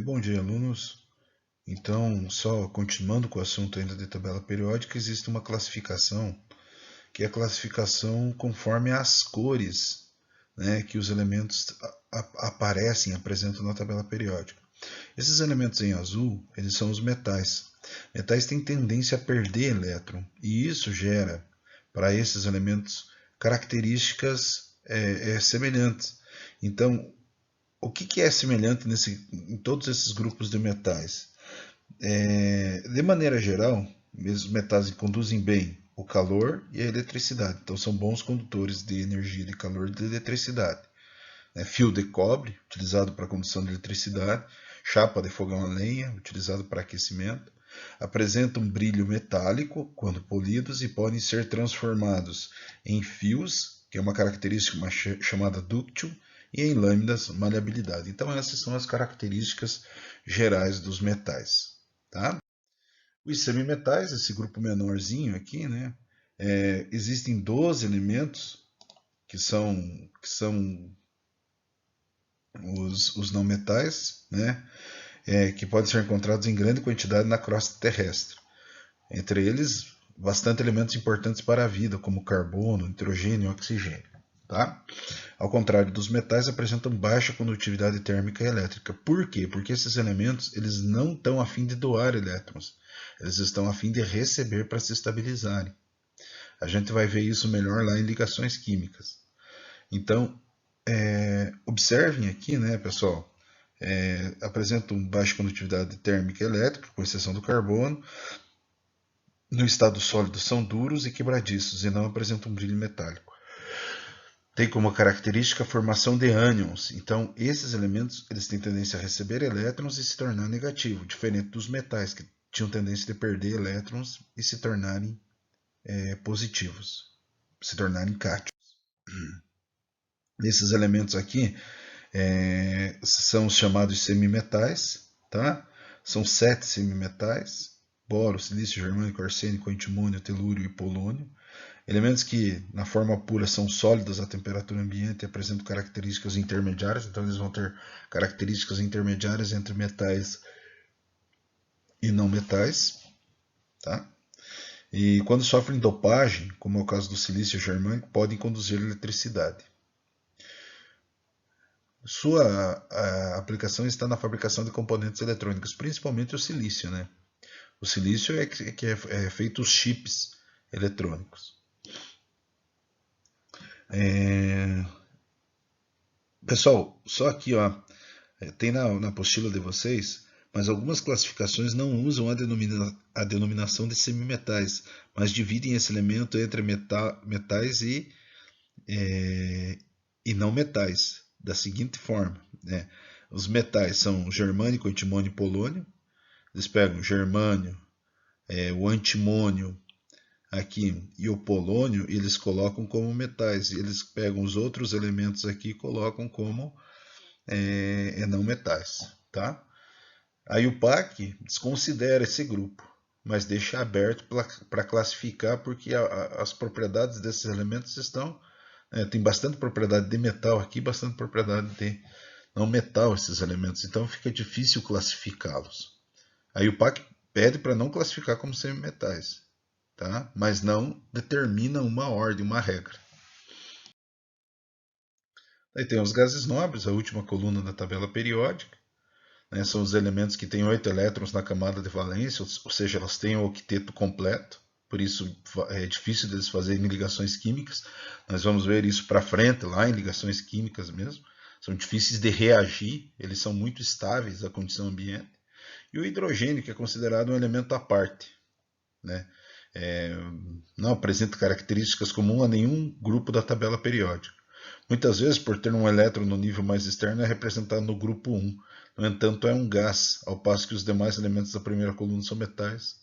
Bom dia, alunos. Então, só continuando com o assunto ainda de tabela periódica, existe uma classificação, que é a classificação conforme as cores, né, que os elementos aparecem, apresentam na tabela periódica. Esses elementos em azul, eles são os metais. Metais têm tendência a perder elétron, e isso gera, para esses elementos, características semelhantes. Então, o que é semelhante em todos esses grupos de metais? De maneira geral, os metais conduzem bem o calor e a eletricidade, então são bons condutores de energia de calor e de eletricidade. Fio de cobre, utilizado para condução de eletricidade, chapa de fogão a lenha, utilizado para aquecimento, apresentam brilho metálico quando polidos e podem ser transformados em fios, que é uma característica chamada dúctil, e em lâminas, maleabilidade. Então essas são as características gerais dos metais. Tá? Os semimetais, esse grupo menorzinho aqui, né? Existem 12 elementos que são os não metais, né? Que podem ser encontrados em grande quantidade na crosta terrestre. Entre eles, bastante elementos importantes para a vida, como carbono, nitrogênio e oxigênio. Tá? Ao contrário dos metais, apresentam baixa condutividade térmica e elétrica. Por quê? Porque esses elementos eles não estão a fim de doar elétrons. Eles estão a fim de receber para se estabilizarem. A gente vai ver isso melhor lá em ligações químicas. Então, observem aqui, né, pessoal, apresentam baixa condutividade térmica e elétrica, com exceção do carbono. No estado sólido são duros e quebradiços e não apresentam brilho metálico. Tem como característica a formação de ânions. Então, esses elementos eles têm tendência a receber elétrons e se tornar negativo, diferente dos metais, que tinham tendência de perder elétrons e se tornarem positivos, se tornarem cátions. Esses elementos aqui são os chamados semimetais, tá? São 7 semimetais: boro, silício, germânico, arsênico, antimônio, telúrio e polônio. Elementos que, na forma pura, são sólidos à temperatura ambiente e apresentam características intermediárias, então eles vão ter características intermediárias entre metais e não metais. Tá? E quando sofrem dopagem, como é o caso do silício germânico, podem conduzir eletricidade. Sua aplicação está na fabricação de componentes eletrônicos, principalmente o silício. Né? O silício que é feito os chips eletrônicos. Pessoal, só aqui, ó, tem na apostila de vocês, mas algumas classificações não usam a denominação de semimetais, mas dividem esse elemento entre metais e não metais, da seguinte forma. Né? Os metais são germânico, antimônio e polônio. Eles pegam o germânio, o antimônio aqui e o polônio, e eles colocam como metais. E eles pegam os outros elementos aqui e colocam como não metais. Tá? A IUPAC desconsidera esse grupo, mas deixa aberto para classificar, porque as propriedades desses elementos estão. Tem bastante propriedade de metal aqui, bastante propriedade de não metal esses elementos, então fica difícil classificá-los. A IUPAC pede para não classificar como semimetais, tá? Mas não determina uma ordem, uma regra. Aí tem os gases nobres, a última coluna da tabela periódica. Né, são os elementos que têm 8 elétrons na camada de valência, ou seja, elas têm o octeto completo, por isso é difícil deles fazerem ligações químicas. Nós vamos ver isso para frente, lá em ligações químicas mesmo. São difíceis de reagir, eles são muito estáveis à condição ambiente. E o hidrogênio, que é considerado um elemento à parte. Né? Não apresenta características comuns a nenhum grupo da tabela periódica. Muitas vezes, por ter um elétron no nível mais externo, é representado no grupo 1. No entanto, é um gás, ao passo que os demais elementos da primeira coluna são metais,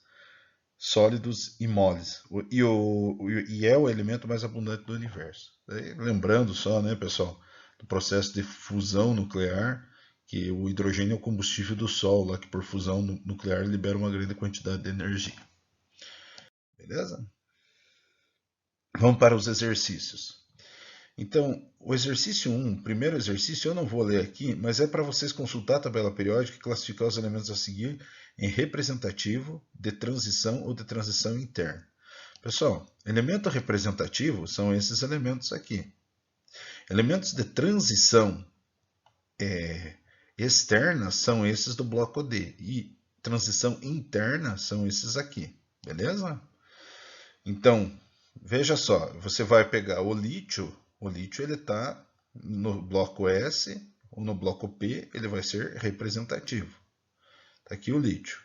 sólidos e moles. E é o elemento mais abundante do universo. Lembrando só, né, pessoal, do processo de fusão nuclear, que o hidrogênio é o combustível do Sol, lá que por fusão nuclear libera uma grande quantidade de energia. Beleza? Vamos para os exercícios. Então, o exercício 1, o primeiro exercício, eu não vou ler aqui, mas é para vocês consultar a tabela periódica e classificar os elementos a seguir em representativo, de transição ou de transição interna. Pessoal, elemento representativo são esses elementos aqui. Elementos de transição externa são esses do bloco D. E transição interna são esses aqui. Beleza? Então, veja só, você vai pegar o lítio ele está no bloco S ou no bloco P, ele vai ser representativo. Está aqui o lítio.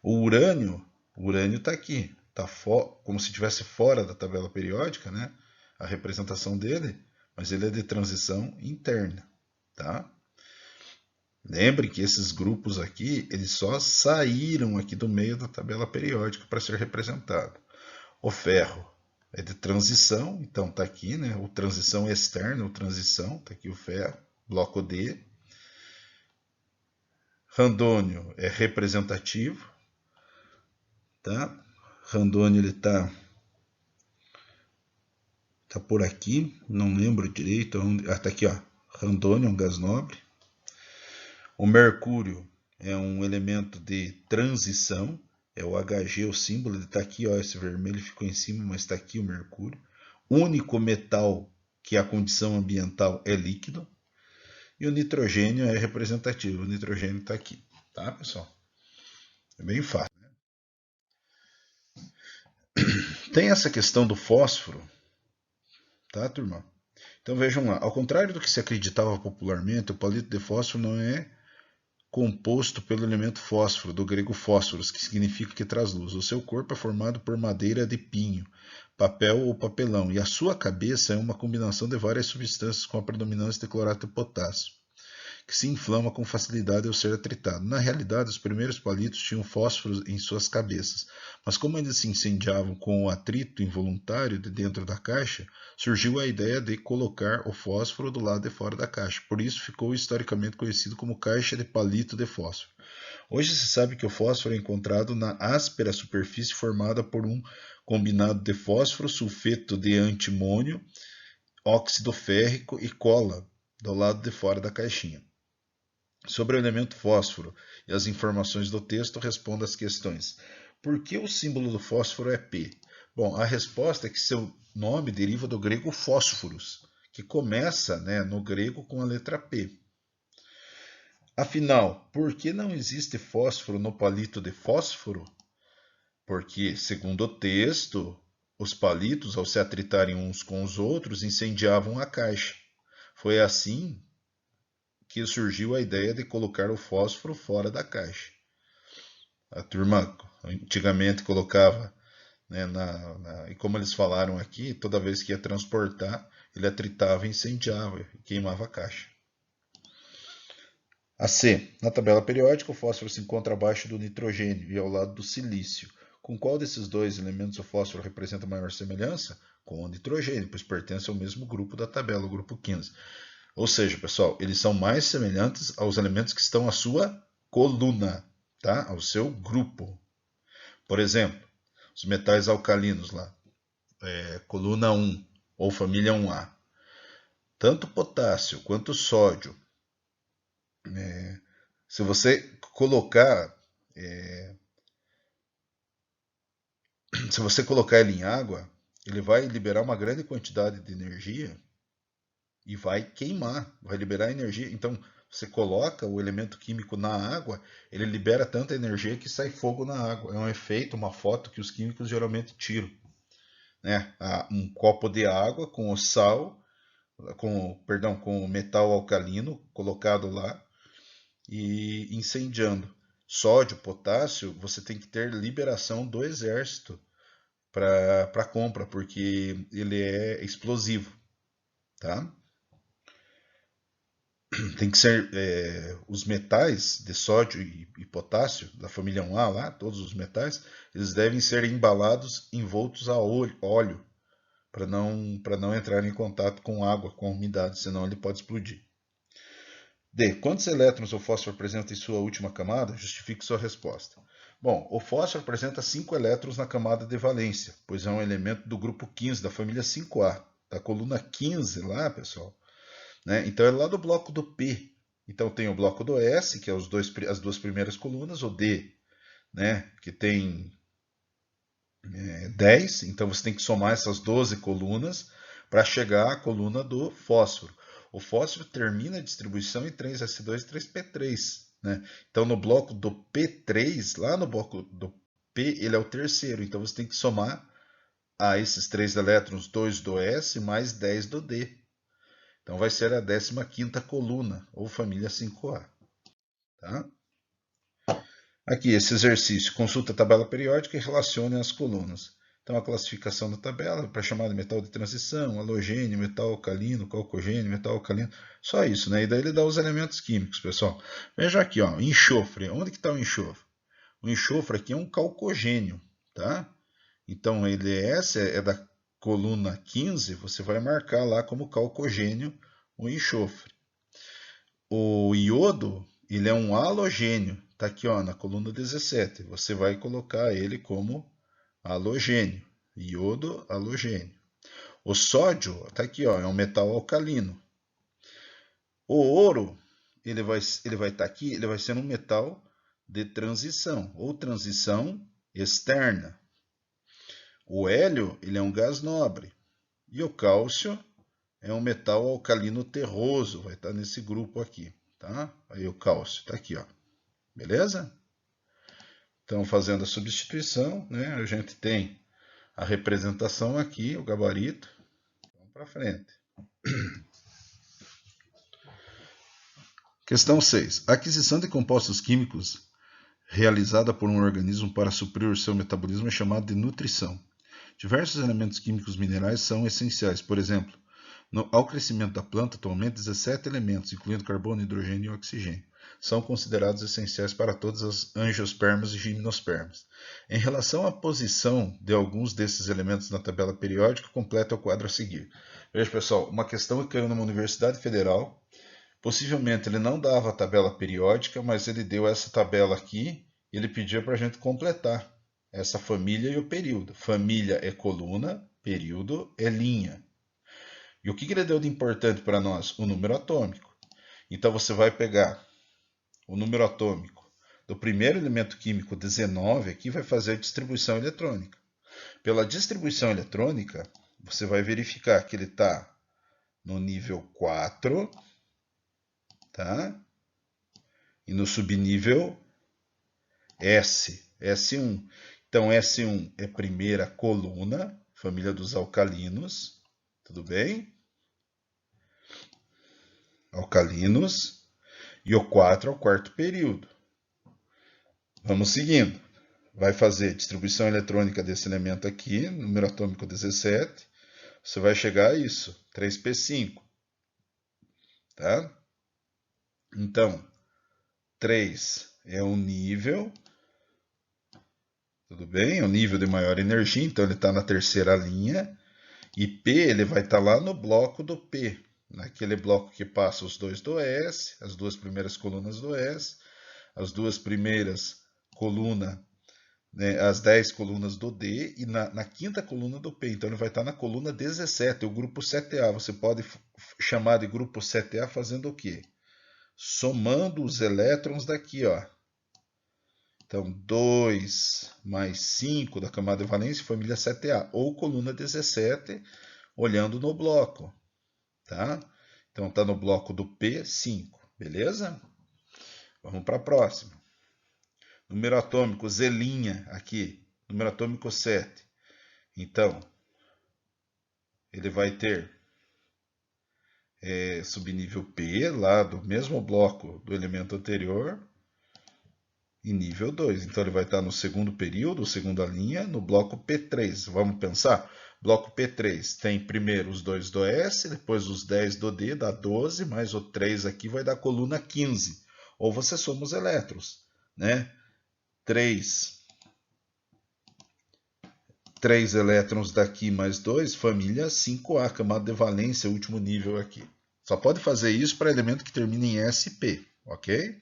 O urânio está aqui, está como se estivesse fora da tabela periódica, né? A representação dele, mas ele é de transição interna, tá? Lembre que esses grupos aqui, eles só saíram aqui do meio da tabela periódica para ser representado. O ferro é de transição, então está aqui, né? O transição externa, o transição, está aqui o ferro, bloco D. Randônio é representativo, tá? Randônio ele tá por aqui, não lembro direito onde. Ah, tá aqui, ó. Randônio é um gás nobre. O mercúrio é um elemento de transição, é o Hg, o símbolo, ele está aqui, ó, esse vermelho ficou em cima, mas está aqui o mercúrio. O único metal que a condição ambiental é líquido. E o nitrogênio é representativo, o nitrogênio está aqui, tá, pessoal? É bem fácil. Né? Tem essa questão do fósforo, tá, turma? Então vejam lá, ao contrário do que se acreditava popularmente, o palito de fósforo não é composto pelo elemento fósforo, do grego fósforos, que significa que traz luz. O seu corpo é formado por madeira de pinho, papel ou papelão, e a sua cabeça é uma combinação de várias substâncias com a predominância de clorato de potássio, que se inflama com facilidade ao ser atritado. Na realidade, os primeiros palitos tinham fósforos em suas cabeças, mas como eles se incendiavam com o atrito involuntário de dentro da caixa, surgiu a ideia de colocar o fósforo do lado de fora da caixa. Por isso ficou historicamente conhecido como caixa de palito de fósforo. Hoje se sabe que o fósforo é encontrado na áspera superfície formada por um combinado de fósforo, sulfeto de antimônio, óxido férrico e cola do lado de fora da caixinha. Sobre o elemento fósforo e as informações do texto, responda as questões. Por que o símbolo do fósforo é P? Bom, a resposta é que seu nome deriva do grego fósforos, que começa, né, no grego com a letra P. Afinal, por que não existe fósforo no palito de fósforo? Porque, segundo o texto, os palitos, ao se atritarem uns com os outros, incendiavam a caixa. Foi assim que surgiu a ideia de colocar o fósforo fora da caixa. A turma antigamente colocava, né, e como eles falaram aqui, toda vez que ia transportar, ele atritava, incendiava e queimava a caixa. A C. Na tabela periódica, o fósforo se encontra abaixo do nitrogênio e ao lado do silício. Com qual desses dois elementos o fósforo representa maior semelhança? Com o nitrogênio, pois pertence ao mesmo grupo da tabela, o grupo 15. Ou seja, pessoal, eles são mais semelhantes aos elementos que estão à sua coluna, tá? Ao seu grupo. Por exemplo, os metais alcalinos lá, coluna 1 ou família 1A. Tanto potássio quanto sódio, se você colocar ele em água, ele vai liberar uma grande quantidade de energia e vai queimar, vai liberar energia. Então, você coloca o elemento químico na água, ele libera tanta energia que sai fogo na água. É um efeito, uma foto que os químicos geralmente tiram. Né? Um copo de água com o sal, com o metal alcalino colocado lá e incendiando. Sódio, potássio, você tem que ter liberação do exército para compra, porque ele é explosivo. Tá? Tem que ser os metais de sódio e potássio da família 1A lá, todos os metais, eles devem ser embalados envoltos a óleo para não entrar em contato com água, com umidade, senão ele pode explodir. D. Quantos elétrons o fósforo apresenta em sua última camada? Justifique sua resposta. Bom, o fósforo apresenta 5 elétrons na camada de valência, pois é um elemento do grupo 15 da família 5A. da coluna 15 lá, pessoal, né? Então é lá do bloco do P. Então tem o bloco do S, que é as duas primeiras colunas, o D, né, que tem 10, então você tem que somar essas 12 colunas para chegar à coluna do fósforo. O fósforo termina a distribuição em 3s2 e 3p3. Né? Então no bloco do P3, lá no bloco do P, ele é o terceiro, então você tem que somar a esses 3 elétrons 2 do S mais 10 do D. Então vai ser a 15ª coluna, ou família 5A. Tá? Aqui, esse exercício, consulta a tabela periódica e relacione as colunas. Então, a classificação da tabela para chamar de metal de transição, halogênio, metal alcalino, calcogênio, metal alcalino, só isso, né? E daí ele dá os elementos químicos, pessoal. Veja aqui, ó, enxofre. Onde que está o enxofre? O enxofre aqui é um calcogênio, tá? Então, essa é da coluna 15, você vai marcar lá como calcogênio o enxofre. O iodo, ele é um halogênio. Está aqui ó, na coluna 17. Você vai colocar ele como halogênio. Iodo, halogênio. O sódio, está aqui, ó, é um metal alcalino. O ouro, ele vai estar aqui, ele vai ser um metal de transição, ou transição externa. O hélio, ele é um gás nobre. E o cálcio é um metal alcalino terroso, vai estar nesse grupo aqui. Tá? Aí o cálcio está aqui, ó. Beleza? Então, fazendo a substituição, né, a gente tem a representação aqui, o gabarito. Vamos para frente. Questão 6. A aquisição de compostos químicos realizada por um organismo para suprir o seu metabolismo é chamada de nutrição. Diversos elementos químicos minerais são essenciais. Por exemplo, ao crescimento da planta, atualmente 17 elementos, incluindo carbono, hidrogênio e oxigênio, são considerados essenciais para todas as angiospermas e gimnospermas. Em relação à posição de alguns desses elementos na tabela periódica, completa o quadro a seguir. Veja, pessoal, uma questão que caiu numa universidade federal. Possivelmente ele não dava a tabela periódica, mas ele deu essa tabela aqui e ele pedia para a gente completar essa família e o período. Família é coluna, período é linha. E o que ele deu de importante para nós? O número atômico. Então você vai pegar o número atômico do primeiro elemento químico 19 aqui, vai fazer a distribuição eletrônica. Pela distribuição eletrônica, você vai verificar que ele está no nível 4, tá? E no subnível S1. Então S1 é primeira coluna, família dos alcalinos, tudo bem? Alcalinos. E o 4 é o quarto período. Vamos seguindo. Vai fazer distribuição eletrônica desse elemento aqui, número atômico 17. Você vai chegar a isso, 3p5. Tá? Então, 3 é o nível, tudo bem? É o nível de maior energia, então ele está na terceira linha. E P ele vai estar lá no bloco do P, naquele bloco que passa os dois do S, as duas primeiras colunas do S, as duas primeiras colunas, né, as 10 colunas do D e na quinta coluna do P. Então ele vai estar na coluna 17, o grupo 7A. Você pode chamar de grupo 7A fazendo o quê? Somando os elétrons daqui, ó. Então, 2 mais 5 da camada de valência, família 7A, ou coluna 17, olhando no bloco. Tá? Então, está no bloco do P5, beleza? Vamos para a próxima. Número atômico, Z' aqui, número atômico 7. Então, ele vai ter subnível P, lá do mesmo bloco do elemento anterior, e nível 2. Então ele vai estar no segundo período, segunda linha, no bloco P3. Vamos pensar? Bloco P3 tem primeiro os 2 do S, depois os 10 do D, dá 12, mais o 3 aqui vai dar coluna 15. Ou você soma os elétrons, né? 3 elétrons daqui mais 2, família 5A, camada de valência, último nível aqui. Só pode fazer isso para elemento que termina em SP, ok?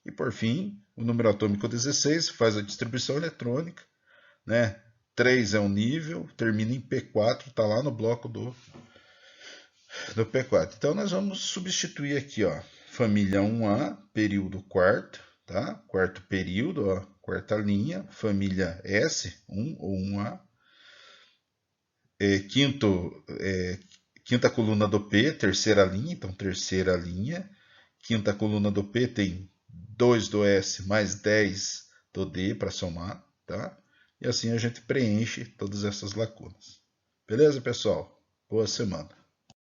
E por fim, o número atômico 16 faz a distribuição eletrônica, né? 3 é um nível, termina em P4, está lá no bloco do P4. Então nós vamos substituir aqui, ó, família 1A, período quarto, tá? Quarto período, ó, quarta linha, família S, 1 ou 1A. Quinta coluna do P, terceira linha, então terceira linha. Quinta coluna do P tem 2 do S mais 10 do D para somar, tá? E assim a gente preenche todas essas lacunas. Beleza, pessoal? Boa semana.